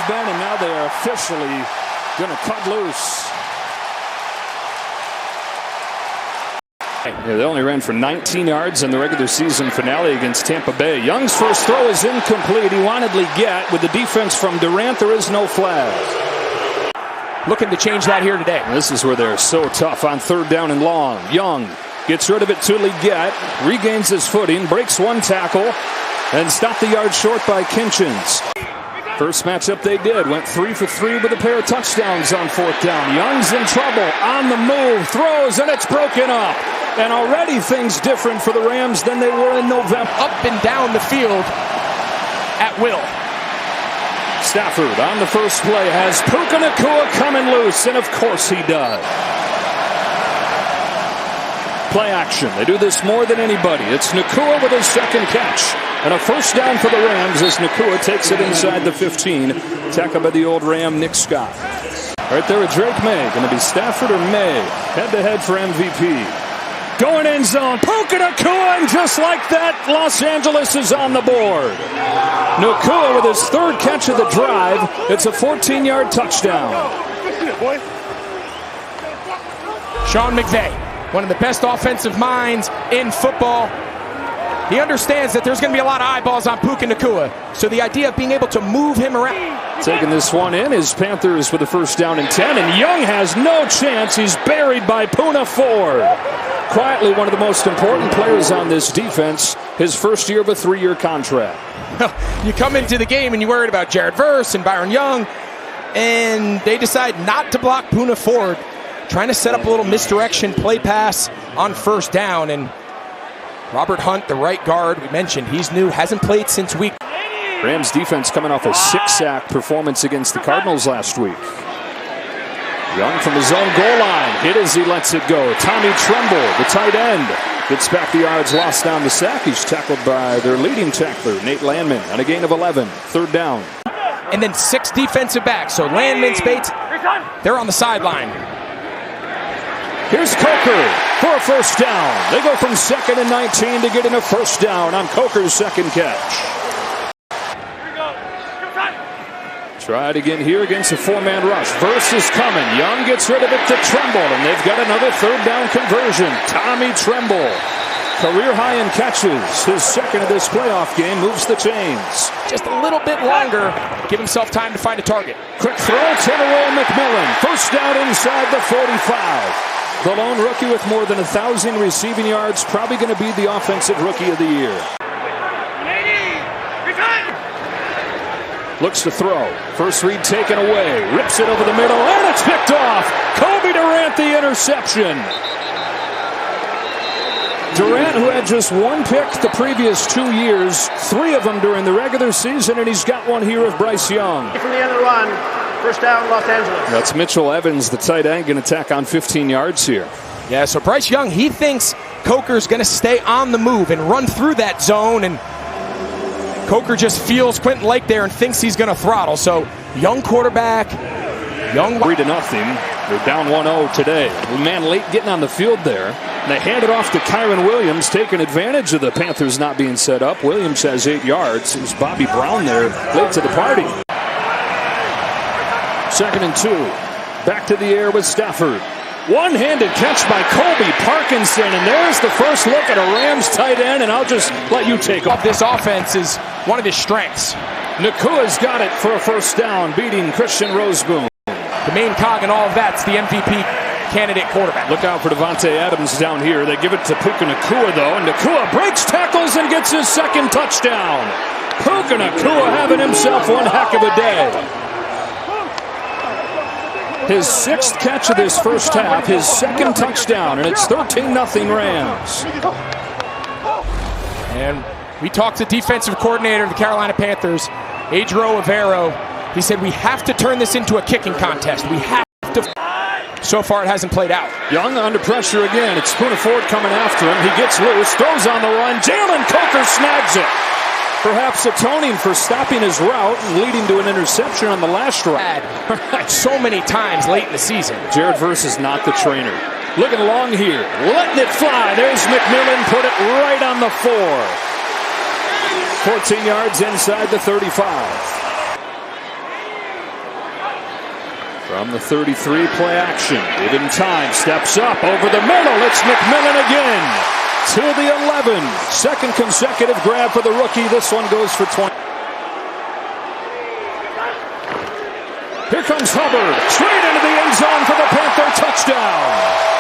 been, and now they are officially going to cut loose. Yeah, they only ran for 19 yards in the regular season finale against Tampa Bay. Young's first throw is incomplete. He wanted Leggett. With the defense from Durant, there is no flag. Looking to change that here today. This is where they're so tough on third down and long. Young gets rid of it to Leggett, regains his footing, breaks one tackle, and stopped the yard short by Kinchins. First matchup they did, went 3 for 3 with a pair of touchdowns on fourth down. Young's in trouble, on the move, throws, and it's broken up. And already things different for the Rams than they were in November. Up and down the field at will. Stafford on the first play has Puka Nacua coming loose, and of course he does. Play action. They do this more than anybody. It's Nacua with his second catch. And a first down for the Rams as Nacua takes it inside the 15. Tackled by the old Ram, Nick Scott. Right there with Drake May. Going to be Stafford or May. Head-to-head for MVP. Going end zone. Puka Nacua, and just like that, Los Angeles is on the board. Nacua with his third catch of the drive. It's a 14-yard touchdown. Sean McVay, one of the best offensive minds in football. He understands that there's going to be a lot of eyeballs on Puka Nacua. So the idea of being able to move him around. Taking this one in is Panthers with a first down and 10. And Young has no chance. He's buried by Poona Ford. Quietly one of the most important players on this defense. His first year of a 3-year contract. You come into the game and you're worried about Jared Verse and Byron Young. And they decide not to block Poona Ford. Trying to set up a little misdirection play pass on first down. And Robert Hunt, the right guard, we mentioned, he's new, hasn't played since week. Rams defense coming off a 6-sack performance against the Cardinals last week. Young from his own goal line, hit as he lets it go. Tommy Tremble, the tight end, gets back the yards, lost down the sack. He's tackled by their leading tackler, Nate Landman, on a gain of 11, third down. And then 6 defensive backs, so Landman, Spates, they're on the sideline. Here's Coker for a first down. They go from 2nd and 19 to getting a first down on Coker's second catch. Try it again here against a 4-man rush. Verse is coming. Young gets rid of it to Tremble, and they've got another third down conversion. Tommy Tremble, career high in catches. His second of this playoff game, moves the chains. Just a little bit longer. Give himself time to find a target. Quick throw to the roll, McMillan. First down inside the 45. The lone rookie with more than 1,000 receiving yards, probably going to be the offensive rookie of the year. Looks to throw. First read taken away. Rips it over the middle, and it's picked off. Kobe Durant, the interception. Durant, who had just 1 pick the previous 2 years, 3 of them during the regular season, and he's got one here of Bryce Young. From the end of the run, first down, Los Angeles. That's Mitchell Evans, the tight end, going to tack on 15 yards here. Yeah, so Bryce Young, he thinks Coker's going to stay on the move and run through that zone, and Coker just feels Quentin Lake there and thinks he's going to throttle. So, young quarterback, young... 3-0. They're down 1-0 today. Man, late getting on the field there. They hand it off to Kyron Williams, taking advantage of the Panthers not being set up. Williams has 8 yards. There's Bobby Brown there, late to the party. 2nd and 2. Back to the air with Stafford. One-handed catch by Colby Parkinson, and there's the first look at a Rams tight end, and I'll just let you take off. This offense is one of his strengths. Nakua's got it for a first down, beating Christian Roseboom. The main cog in all of that's the MVP candidate quarterback. Look out for Devontae Adams down here. They give it to Puka Nacua, though, and Nacua breaks tackles and gets his second touchdown. Puka Nacua having himself one heck of a day. His 6th catch of this first half, his 2nd touchdown, and it's 13-0 Rams. And we talked to defensive coordinator of the Carolina Panthers, Adro Avero. He said, we have to turn this into a kicking contest. We have to. So far, it hasn't played out. Young under pressure again. It's Poona Ford coming after him. He gets loose, throws on the run. Jalen Coker snags it. Perhaps atoning for stopping his route and leading to an interception on the last drive. So many times late in the season. Jared Verse is not the trainer. Looking long here, letting it fly. There's McMillan, put it right on the 4. 14 yards inside the 35. From the 33, play action. Given time, steps up over the middle. It's McMillan again to the 11. Second consecutive grab for the rookie. This one goes for 20. Here comes Hubbard, straight into the end zone for the Panther touchdown.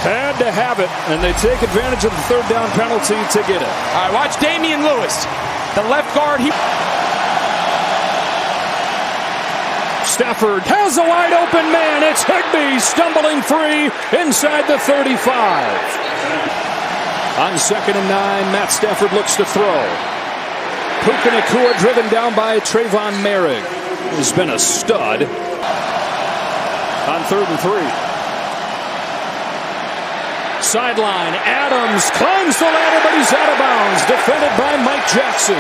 Had to have it, and they take advantage of the third down penalty to get it. All right, watch Damian Lewis, the left guard. Stafford has a wide open man. It's Higbee stumbling free inside the 35. On 2nd and 9, Matt Stafford looks to throw. Puka Nacua driven down by Trayvon Merrick, who's been a stud. On 3rd and 3. Sideline, Adams climbs the ladder, but he's out of bounds. Defended by Mike Jackson.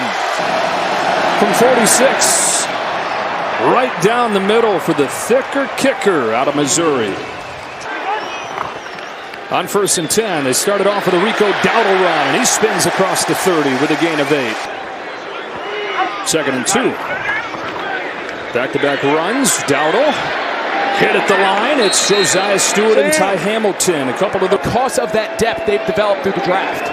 From 46. Right down the middle for the thicker kicker out of Missouri. On 1st and 10, they started off with a Rico Dowdle run, and he spins across the 30 with a gain of 8. 2nd and 2. Back-to-back runs, Dowdle. Hit at the line. It's Josiah Stewart and Ty Hamilton. A couple of the because of that depth they've developed through the draft.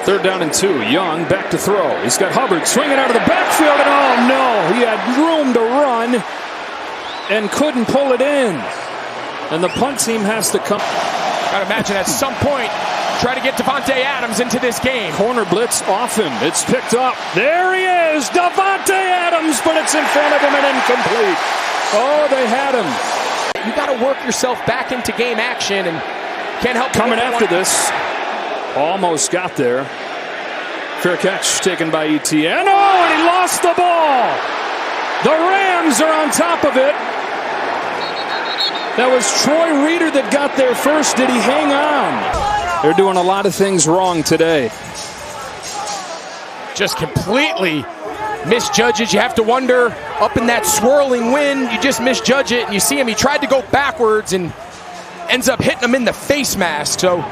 3rd down and 2. Young back to throw. He's got Hubbard swinging out of the backfield, and oh no, he had room to run and couldn't pull it in. And the punt team has to come. I'd imagine at some point try to get Davante Adams into this game. Corner blitz off him. It's picked up. There he is, Davante Adams, but it's in front of him and incomplete. Oh, they had him. You got to work yourself back into game action, and can't help coming after this. Almost got there. Fair catch taken by Etienne. Oh, and he lost the ball. The Rams are on top of it. That was Troy Reeder that got there first. Did he hang on? They're doing a lot of things wrong today. Just completely misjudge it. You have to wonder, up in that swirling wind, you just misjudge it, and you see him, he tried to go backwards and ends up hitting him in the face mask. So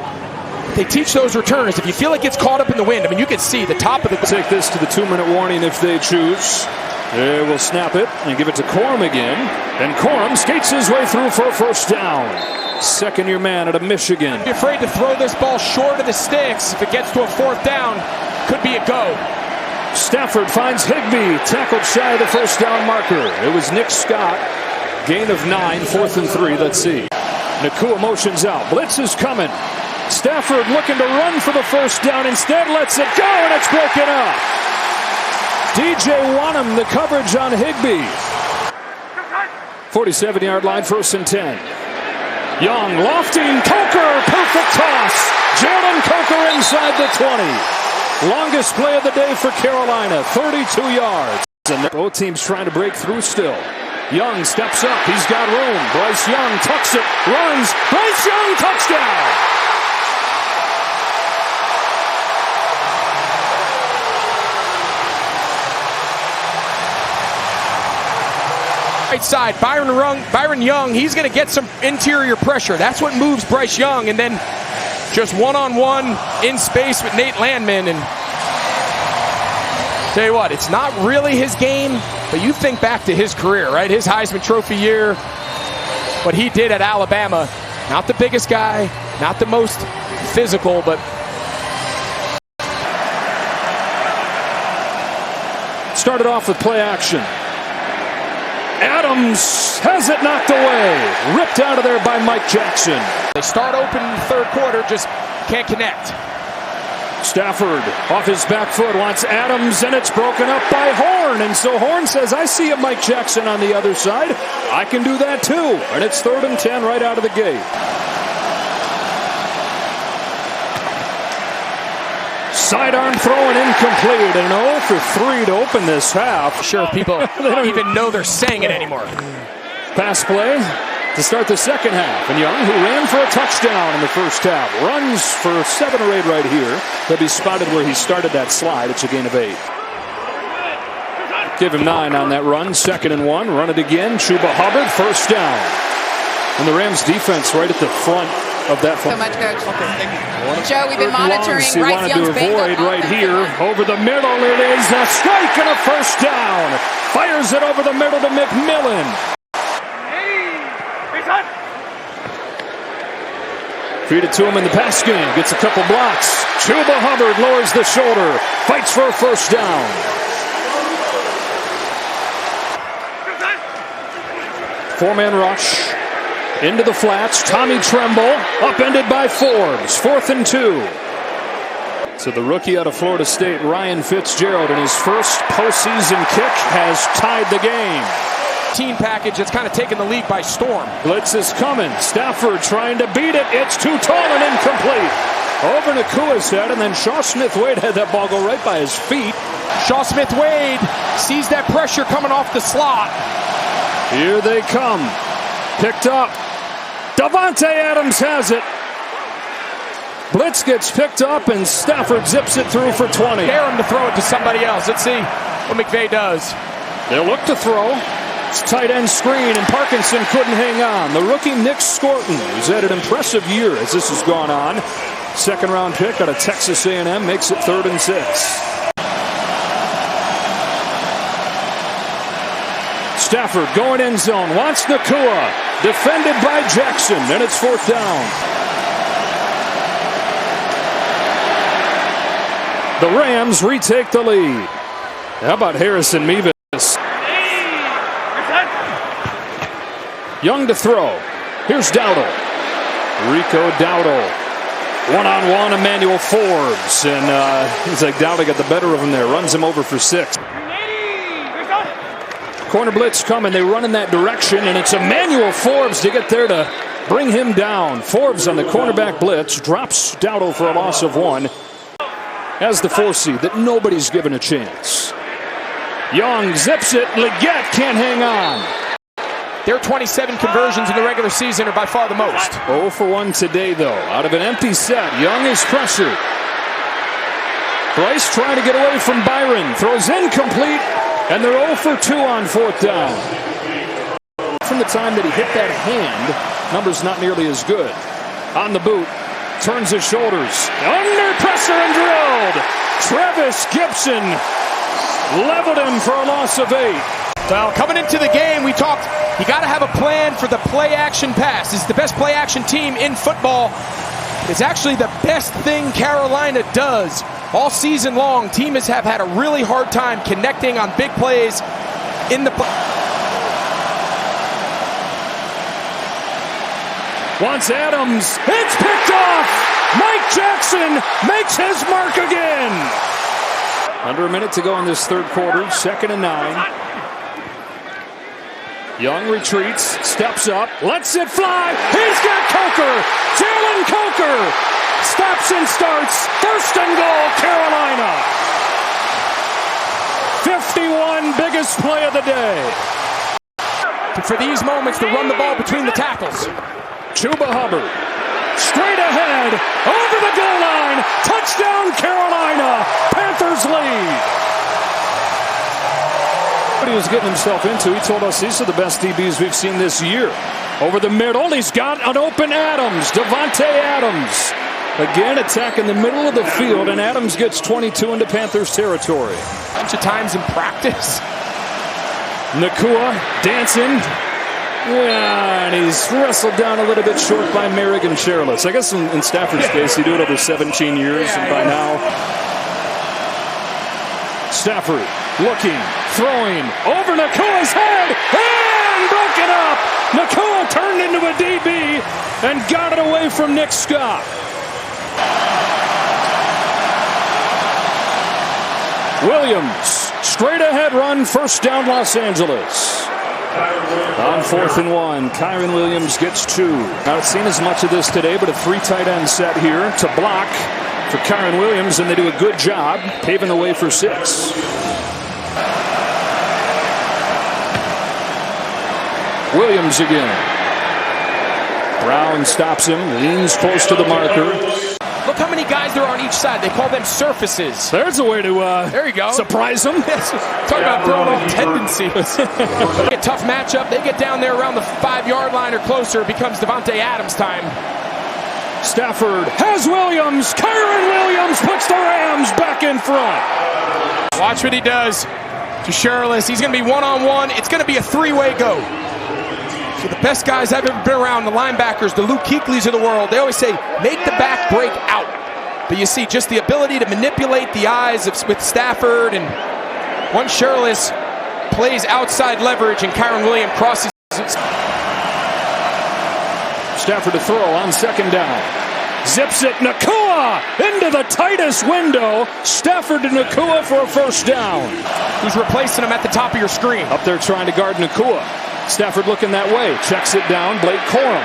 they teach those returners, if you feel like it's caught up in the wind, I mean, you can see the top of the... Take this to the 2-minute warning if they choose. They will snap it and give it to Corum again, and Corum skates his way through for a 1st down. Second-year man out of Michigan. Be afraid to throw this ball short of the sticks. If it gets to a 4th down, could be a go. Stafford finds Higbee, tackled shy of the 1st down marker. It was Nick Scott. Gain of 9, 4th and 3. Let's see. Nacua motions out. Blitz is coming. Stafford looking to run for the 1st down. Instead lets it go, and it's broken up. DJ Wanham, the coverage on Higbee. 47-yard line, 1st and 10. Young lofting, Coker, perfect toss. Jalen Coker inside the 20. Longest play of the day for Carolina, 32 yards. And both teams trying to break through still. Young steps up. He's got room. Bryce Young tucks it, runs. Bryce Young, touchdown. Right side, Byron Young, he's going to get some interior pressure. That's what moves Bryce Young. And then just one-on-one in space with Nate Landman. And tell you what, it's not really his game, but you think back to his career, right? His Heisman Trophy year, what he did at Alabama. Not the biggest guy, not the most physical, but started off with play action. Adams has it knocked away. Ripped out of there by Mike Jackson. They start open in the 3rd quarter, just can't connect. Stafford off his back foot wants Adams, and it's broken up by Horn. And so Horn says, I see a Mike Jackson on the other side. I can do that too. And it's 3rd and 10 right out of the gate. Sidearm throwing incomplete. And 0 for 3 to open this half. Sure, people don't even know they're saying it anymore. Pass play to start the 2nd half. And Young, who ran for a touchdown in the 1st half, runs for 7 or 8 right here. He'll be spotted where he started that slide. It's a gain of 8. Give him 9 on that run. 2nd and 1. Run it again. Chuba Hubbard, 1st down. And the Rams defense right at the front of that. So much, Coach. Okay, thank you. Joe, we've been monitoring He Bryce wanted to Young's banged avoid up right offensive here. line. Over the middle, it is a strike and a first down. Fires it over the middle to McMillan. Feed it to him in the pass game. Gets a couple blocks. Chuba Hubbard lowers the shoulder. Fights for a first down. Four-man rush. Into the flats. Tommy Tremble. Upended by Forbes. 4th and 2. So the rookie out of Florida State, Ryan Fitzgerald, in his first postseason kick, has tied the game. Team package that's kind of taken the league by storm. Blitz is coming. Stafford trying to beat it. It's too tall and incomplete. Over Nakua's head, and then Shaw Smith-Wade had that ball go right by his feet. Shaw Smith-Wade sees that pressure coming off the slot. Here they come. Picked up. Davante Adams has it. Blitz gets picked up, and Stafford zips it through for 20. Dare him to throw it to somebody else. Let's see what McVay does. They'll look to throw. It's tight end screen, and Parkinson couldn't hang on. The rookie Nick Scorton, who's had an impressive year as this has gone on. Second-round pick out of Texas A&M, makes it 3rd and 6. Stafford going end zone, wants Nakua. Defended by Jackson, and it's 4th down. The Rams retake the lead. How about Harrison Mevis? Young to throw. Here's Dowdle. Rico Dowdle. One-on-one, Emmanuel Forbes. And he's like, Dowdle got the better of him there. Runs him over for 6. Corner blitz coming. They run in that direction, and it's Emmanuel Forbes to get there to bring him down. Forbes on the cornerback blitz. Drops Dowdle for a loss of 1. Has the 4 seed that nobody's given a chance. Young zips it. Leggett can't hang on. Their 27 conversions in the regular season are by far the most. 0 for 1 today, though. Out of an empty set, Young is pressured. Bryce trying to get away from Byron. Throws incomplete, and they're 0 for 2 on 4th down. From the time that he hit that hand, numbers not nearly as good. On the boot, turns his shoulders. Under pressure and drilled. Travis Gibson leveled him for a loss of 8. Well, coming into the game, we talked, you got to have a plan for the play-action pass. It's the best play-action team in football. It's actually the best thing Carolina does all season long. Teams have had a really hard time connecting on big plays in the... Once Adams, it's picked off! Mike Jackson makes his mark again! Under a minute to go in this 3rd quarter, 2nd and 9. Young retreats, steps up, lets it fly. He's got Coker. Jalen Coker stops and starts. 1st and goal, Carolina. 51, biggest play of the day. For these moments to run the ball between the tackles. Chuba Hubbard, straight ahead, over the goal line. Touchdown, Carolina. Panthers lead. What he was getting himself into, he told us these are the best DBs we've seen this year. Over the middle, he's got an open Adams, Davante Adams. Again, attacking the middle of the field, and Adams gets 22 into Panthers territory. A bunch of times in practice. Nakua dancing. Yeah, and he's wrestled down a little bit short by Merrick and Sherless. I guess in Stafford's case, he do it over 17 years, and by now... Stafford looking, throwing, over Nakua's head, and broken up. Nakua turned into a DB and got it away from Nick Scott. Williams, straight ahead run, 1st down Los Angeles. On 4th and 1, Kyron Williams gets 2. Not seen as much of this today, but a 3 tight end set here to block for Kyron Williams, and they do a good job paving the way for 6. Williams again. Brown stops him, leans close to the marker. Look how many guys there are on each side. They call them surfaces. There's a way to there you go. Surprise them. Talk about throwing off tendencies. A tough matchup. They get down there around the 5-yard line or closer. It becomes Davante Adams time. Stafford has Williams. Kyron Williams puts the Rams back in front. Watch what he does to Shirless. He's going to be one-on-one. It's going to be a three-way go. So the best guys I've ever been around, the linebackers, the Luke Kuechly's of the world, they always say, make the back break out. But you see just the ability to manipulate the eyes with Stafford, and once Shirless plays outside leverage and Kyron Williams crosses. Stafford to throw on second down. Zips it, Nakua into the tightest window. Stafford to Nakua for a first down. Who's replacing him at the top of your screen? Up there trying to guard Nakua. Stafford looking that way. Checks it down, Blake Corum.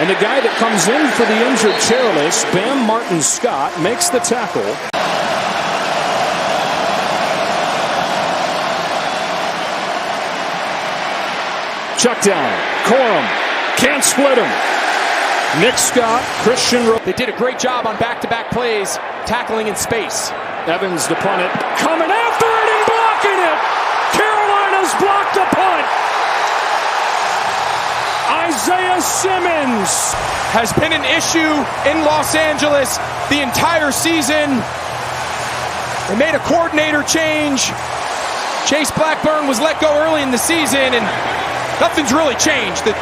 And the guy that comes in for the injured Chairless, Bam Martin Scott, makes the tackle. Chuck down. Corum can't split him. Nick Scott, Christian. They did a great job on back-to-back plays, tackling in space. Evans to punt it. Coming after it and blocking it. Carolina's blocked the punt. Isaiah Simmons has been an issue in Los Angeles the entire season. They made a coordinator change. Chase Blackburn was let go early in the season, and nothing's really changed. The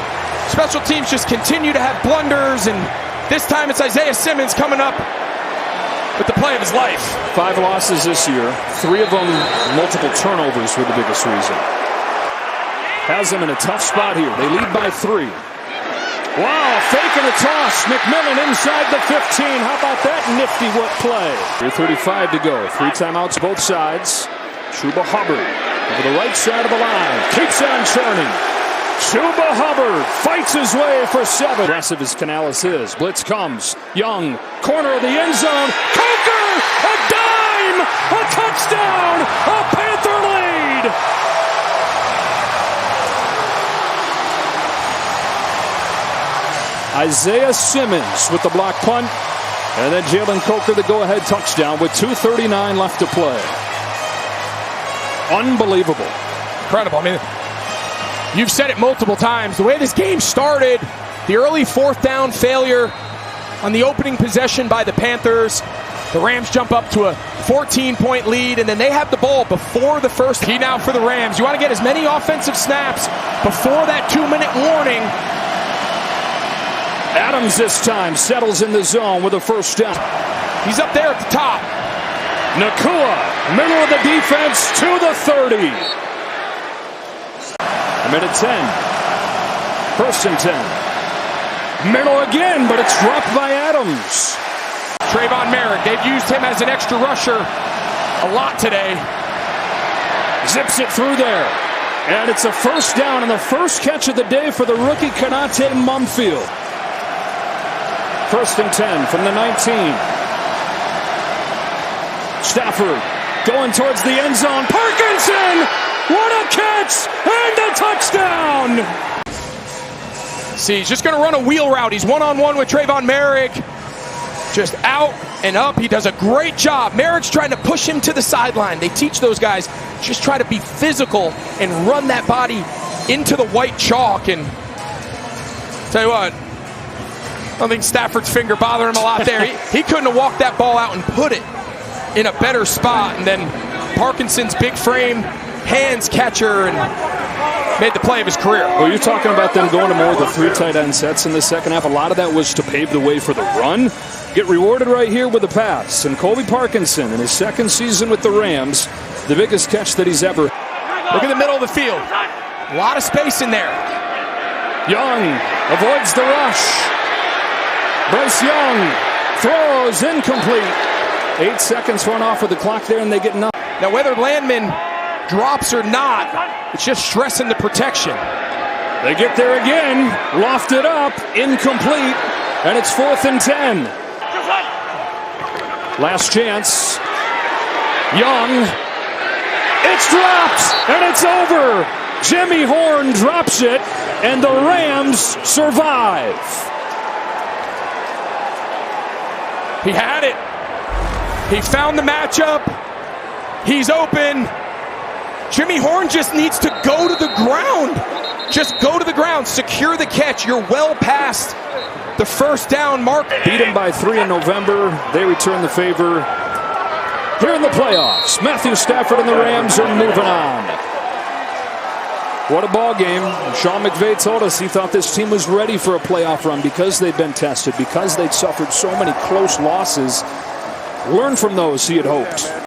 special teams just continue to have blunders, and this time it's Isaiah Simmons coming up with the play of his life. 5 losses this year. 3 of them multiple turnovers were the biggest reason. Has them in a tough spot here. They lead by 3. Wow, faking a toss. McMillan inside the 15. How about that nifty whip play? 3:35 to go. 3 timeouts both sides. Chuba Hubbard over the right side of the line. Keeps on churning. Chuba Hubbard fights his way for 7. Aggressive as Canales is. Blitz comes. Young, corner of the end zone. Coker! A dime! A touchdown! A Panther lead! Isaiah Simmons with the block punt. And then Jalen Coker the go-ahead touchdown with 2:39 left to play. Unbelievable. Incredible. I mean, you've said it multiple times. The way this game started, the early 4th down failure on the opening possession by the Panthers. The Rams jump up to a 14-point lead, and then they have the ball before the first. Key now for the Rams. You want to get as many offensive snaps before that 2-minute warning. Adams this time settles in the zone with a first down. He's up there at the top. Nakua, middle of the defense to the 30. A minute 10. 1st and 10. Middle again, but it's dropped by Adams. Trayvon Merrick, they've used him as an extra rusher a lot today. Zips it through there. And it's a first down and the first catch of the day for the rookie Kanate Mumfield. 1st and 10 from the 19. Stafford going towards the end zone. Parkinson! What a catch! And a touchdown! See, he's just going to run a wheel route. He's one-on-one with Trayvon Merrick. Just out and up. He does a great job. Merrick's trying to push him to the sideline. They teach those guys, just try to be physical and run that body into the white chalk. And tell you what, I don't think Stafford's finger bothered him a lot there. He couldn't have walked that ball out and put it in a better spot. And then Parkinson's big frame, hands catcher, and made the play of his career. Well, you're talking about them going to more of the 3 tight end sets in the second half. A lot of that was to pave the way for the run. Get rewarded right here with the pass. And Colby Parkinson in his 2nd season with the Rams, the biggest catch that he's ever. Look at the middle of the field. A lot of space in there. Young avoids the rush. Bryce Young throws incomplete. 8 seconds run off of the clock there, and they get nothing. Now, whether Landman drops or not, it's just stressing the protection. They get there again, lofted up, incomplete, and it's 4th and 10. Last chance. Young. It's dropped, and it's over. Jimmy Horn drops it, and the Rams survive. He had it. He found the matchup. He's open. Jimmy Horn just needs to go to the ground. Just go to the ground. secure the catch. You're well past the first down mark. Beat them by 3 in November. They return the favor here in the playoffs. Matthew Stafford and the Rams are moving on. What a ball game. Sean McVay told us he thought this team was ready for a playoff run because they'd been tested, because they'd suffered so many close losses. Learn from those, he had hoped.